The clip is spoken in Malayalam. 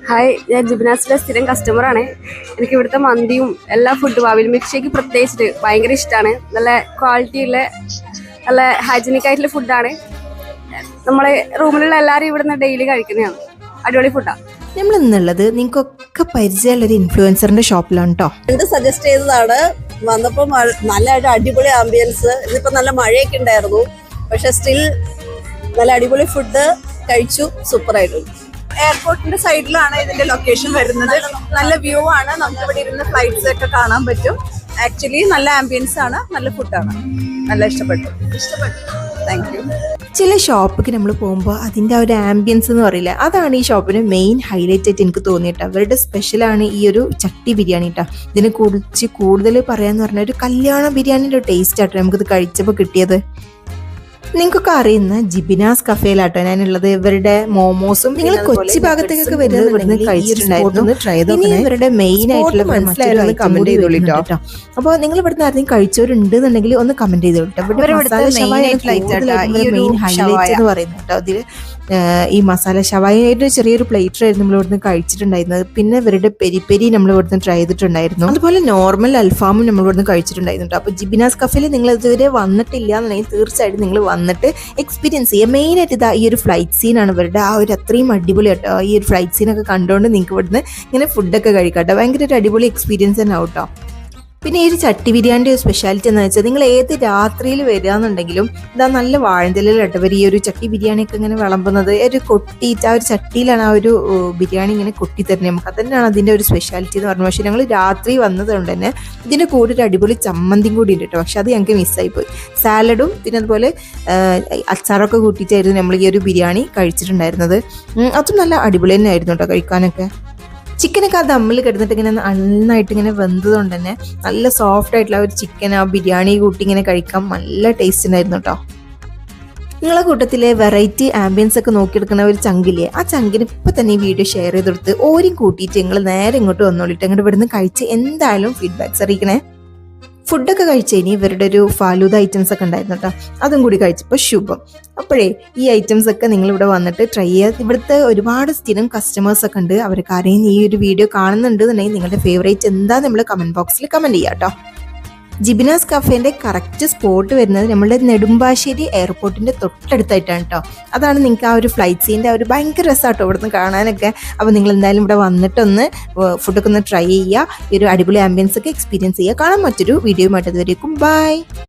ഹായ്, ഞാൻ ജിബിനാസിലെ സ്ഥിരം കസ്റ്റമറാണ്. എനിക്ക് ഇവിടുത്തെ മന്തിയും എല്ലാ ഫുഡും അവിൽ മിൽക്ക് ഷേക്ക് പ്രത്യേകിച്ചിട്ട് ഭയങ്കര ഇഷ്ടമാണ്. നല്ല ക്വാളിറ്റിയുള്ള നല്ല ഹൈജീനിക് ആയിട്ടുള്ള ഫുഡാണ്. നമ്മളെ റൂമിലുള്ള എല്ലാവരും ഇവിടുന്ന് ഡെയിലി കഴിക്കുന്നതാണ്. അടിപൊളി ഫുഡാണ്. നമ്മൾ ഇന്നുള്ളത് നിങ്ങൾക്കൊക്കെ പരിചയമുള്ള ഒരു ഇൻഫ്ലുവൻസറിന്റെ ഷോപ്പിലാണ് കേട്ടോ. എന്ത് സജസ്റ്റ് ചെയ്തതാണ്. വന്നപ്പോൾ നല്ലതായിട്ട് അടിപൊളി ആംബിയൻസ്. ഇതിപ്പോ നല്ല മഴയൊക്കെ ഉണ്ടായിരുന്നു, പക്ഷെ സ്റ്റിൽ നല്ല അടിപൊളി ഫുഡ് കഴിച്ചു. സൂപ്പർ ആയിട്ടുണ്ട്. എയർപോർട്ടിന്റെ സൈഡിലാണ് ഇതിന്റെ ലൊക്കേഷൻ വരുന്നത്. നല്ല വ്യൂ ആണ്, നമുക്ക് ഇവിടെ ഇരുന്ന് ഫ്ലൈറ്റ്സ് ഒക്കെ കാണാൻ പറ്റും. ആക്ച്വലി നല്ല ആംബിയൻസ് ആണ്, നല്ല ഫുഡാണ്. നല്ല ഇഷ്ടപ്പെട്ടു. Thank you. ചില ഷോപ്പിക്ക് നമ്മൾ പോകുമ്പോൾ അതിൻ്റെ ഒരു ആംബിയൻസ് എന്ന് പറയില്ല, അതാണ് ഈ ഷോപ്പിന് മെയിൻ ഹൈലൈറ്റ് ആയിട്ട് എനിക്ക് തോന്നിയിട്ട്. അവരുടെ സ്പെഷ്യലാണ് ഈ ഒരു ചട്ടി ബിരിയാണി കേട്ടോ. ഇതിനെ കുറിച്ച് കൂടുതൽ പറയാന്ന് പറഞ്ഞാൽ ഒരു കല്യാണ ബിരിയാണിയുടെ ടേസ്റ്റ് ആട്ടോ നമുക്കിത് കഴിച്ചപ്പോൾ കിട്ടിയത്. നിങ്ങൾക്കൊക്കെ അറിയുന്ന ജിബിനാസ് കഫേയിലാട്ടോ ഞാനുള്ളത്. ഇവരുടെ മോമോസും നിങ്ങൾ കൊച്ചി ഭാഗത്തേക്കൊക്കെ വരുന്നത് കഴിച്ചിട്ടുണ്ടായിരുന്നു. ഇവരുടെ മെയിൻ ആയിട്ടുള്ള കമന്റ് ചെയ്തോളിട്ടോ. അപ്പോൾ നിങ്ങൾ ഇവിടുന്ന് ആരെങ്കിലും കഴിച്ചവരുണ്ട് എന്നുണ്ടെങ്കിൽ ഒന്ന് കമന്റ് ചെയ്തോളിട്ടോ. മെയിൻ ഹൈലൈറ്റ് എന്ന് പറയുന്നത് കേട്ടോ. അതിൽ ഈ മസാല ഷവായിട്ട് ചെറിയൊരു പ്ലേറ്റർ ആയിരുന്നു നമ്മൾ ഇവിടുന്ന് കഴിച്ചിട്ടുണ്ടായിരുന്നത്. പിന്നെ ഇവരുടെ പെരി നമ്മൾ ഇവിടുന്ന് ട്രൈ ചെയ്തിട്ടുണ്ടായിരുന്നു. അതുപോലെ നോർമൽ അൽഫാമും നമ്മൾ ഇവിടുന്ന് കഴിച്ചിട്ടുണ്ടായിരുന്നു കേട്ടോ. അപ്പോൾ ജിബിനാസ് കഫേയിൽ നിങ്ങൾ ഇതുവരെ വന്നിട്ടില്ല എന്നുണ്ടെങ്കിൽ തീർച്ചയായിട്ടും നിങ്ങൾ വന്നിട്ട് എക്സ്പീരിയൻസ് ചെയ്യുക. മെയിനായിട്ട് ഇതാ ഈ ഒരു ഫ്ലൈറ്റ് സീനാണ് ഇവരുടെ. ആ ഒരു അത്രയും അടിപൊളി കേട്ടോ. ഈ ഒരു ഫ്ലൈറ്റ് സീനൊക്കെ കണ്ടുകൊണ്ട് നിങ്ങൾക്ക് ഇവിടുന്ന് ഇങ്ങനെ ഫുഡൊക്കെ കഴിക്കാം കേട്ടോ. ഭയങ്കര ഒരു അടിപൊളി എക്സ്പീരിയൻസ് തന്നെ ആവും കേട്ടോ. പിന്നെ ഈ ഒരു ചട്ടി ബിരിയാണിൻ്റെ ഒരു സ്പെഷ്യാലിറ്റി എന്ന് വെച്ചാൽ നിങ്ങൾ ഏത് രാത്രിയിൽ വരിക എന്നുണ്ടെങ്കിലും ഇതാ നല്ല വാഴന്തലിലായിട്ട് ഇവർ ഈ ഒരു ചട്ടി ബിരിയാണിയൊക്കെ ഇങ്ങനെ വിളമ്പുന്നത്. ഒരു കൊട്ടിയിട്ട് ആ ഒരു ചട്ടിയിലാണ് ആ ഒരു ബിരിയാണി ഇങ്ങനെ കൊട്ടി തരുന്നത്. നമുക്ക് അതന്നെയാണ് അതിൻ്റെ ഒരു സ്പെഷ്യാലിറ്റി എന്ന് പറഞ്ഞത്. പക്ഷേ ഞങ്ങൾ രാത്രി വന്നതുകൊണ്ട് തന്നെ ഇതിൻ്റെ കൂടെ ഒരു അടിപൊളി ചമ്മന്തിയും കൂടി ഉണ്ട് കേട്ടോ. പക്ഷെ അത് ഞങ്ങൾക്ക് മിസ്സായിപ്പോയി. സാലഡും പിന്നെ അതുപോലെ അച്ചാറൊക്കെ കൂട്ടിയിട്ടായിരുന്നു നമ്മൾ ഈ ഒരു ബിരിയാണി കഴിച്ചിട്ടുണ്ടായിരുന്നത്. അതും നല്ല അടിപൊളി തന്നെ ആയിരുന്നു കേട്ടോ കഴിക്കാനൊക്കെ. ചിക്കനൊക്കെ ആ ദമ്മിൽ കിടന്നിട്ട് ഇങ്ങനെ നന്നായിട്ട് ഇങ്ങനെ വെന്തതുകൊണ്ട് തന്നെ നല്ല സോഫ്റ്റ് ആയിട്ടുള്ള ഒരു ചിക്കൻ ആ ബിരിയാണി കൂട്ടി ഇങ്ങനെ കഴിക്കാൻ നല്ല ടേസ്റ്റ് ഉണ്ടായിരുന്നു കേട്ടോ. നിങ്ങളെ കൂട്ടത്തിലെ വെറൈറ്റി ആംബിയൻസ് ഒക്കെ നോക്കിയെടുക്കുന്ന ഒരു ചങ്കില്ലേ, ആ ചങ്കിന് ഇപ്പം തന്നെ ഈ വീഡിയോ ഷെയർ ചെയ്തെടുത്ത് ഓരും കൂട്ടിയിട്ട് നിങ്ങൾ നേരെ ഇങ്ങോട്ട് വന്നോളിട്ട് അങ്ങോട്ട് ഇവിടുന്ന് കഴിച്ച് എന്തായാലും ഫീഡ്ബാക്ക്സ് അറിയിക്കണേ. ഫുഡൊക്കെ കഴിച്ചതിന് ഇവരുടെ ഒരു ഫാലൂദ ഐറ്റംസ് ഒക്കെ ഉണ്ടായിരുന്നു കേട്ടോ. അതും കൂടി കഴിച്ചപ്പോൾ ശുഭം. അപ്പോഴേ ഈ ഐറ്റംസ് ഒക്കെ നിങ്ങളിവിടെ വന്നിട്ട് ട്രൈ ചെയ്യുക. ഇവിടുത്തെ ഒരുപാട് സ്ഥിരം കസ്റ്റമേഴ്സ് ഒക്കെ ഉണ്ട്. അവർക്ക് ആരെയും ഈ ഒരു വീഡിയോ കാണുന്നുണ്ട് എന്നുണ്ടെങ്കിൽ നിങ്ങളുടെ ഫേവറേറ്റ് എന്താ നമ്മൾ കമൻറ്റ് ബോക്സിൽ കമൻറ്റ് ചെയ്യാം കേട്ടോ. ജിബിനാസ് കഫേൻ്റെ കറക്റ്റ് സ്പോട്ട് വരുന്നത് നമ്മുടെ നെടുമ്പാശ്ശേരി എയർപോർട്ടിൻ്റെ തൊട്ടടുത്തായിട്ടാണ് കേട്ടോ. അതാണ് നിങ്ങൾക്ക് ആ ഒരു ഫ്ലൈറ്റ് സീൻ്റെ ഒരു ഭയങ്കര രസമാട്ടോ ഇവിടുന്ന് കാണാനൊക്കെ. അപ്പോൾ നിങ്ങൾ എന്തായാലും ഇവിടെ വന്നിട്ടൊന്ന് ഫുഡൊക്കെ ഒന്ന് ട്രൈ ചെയ്യുക. ഈ ഒരു അടിപൊളി ആംബിയൻസ് ഒക്കെ എക്സ്പീരിയൻസ് ചെയ്യുക. കാണാൻ മറ്റൊരു വീഡിയോയുമായിട്ട് ഇതുവരേക്കും ബൈ.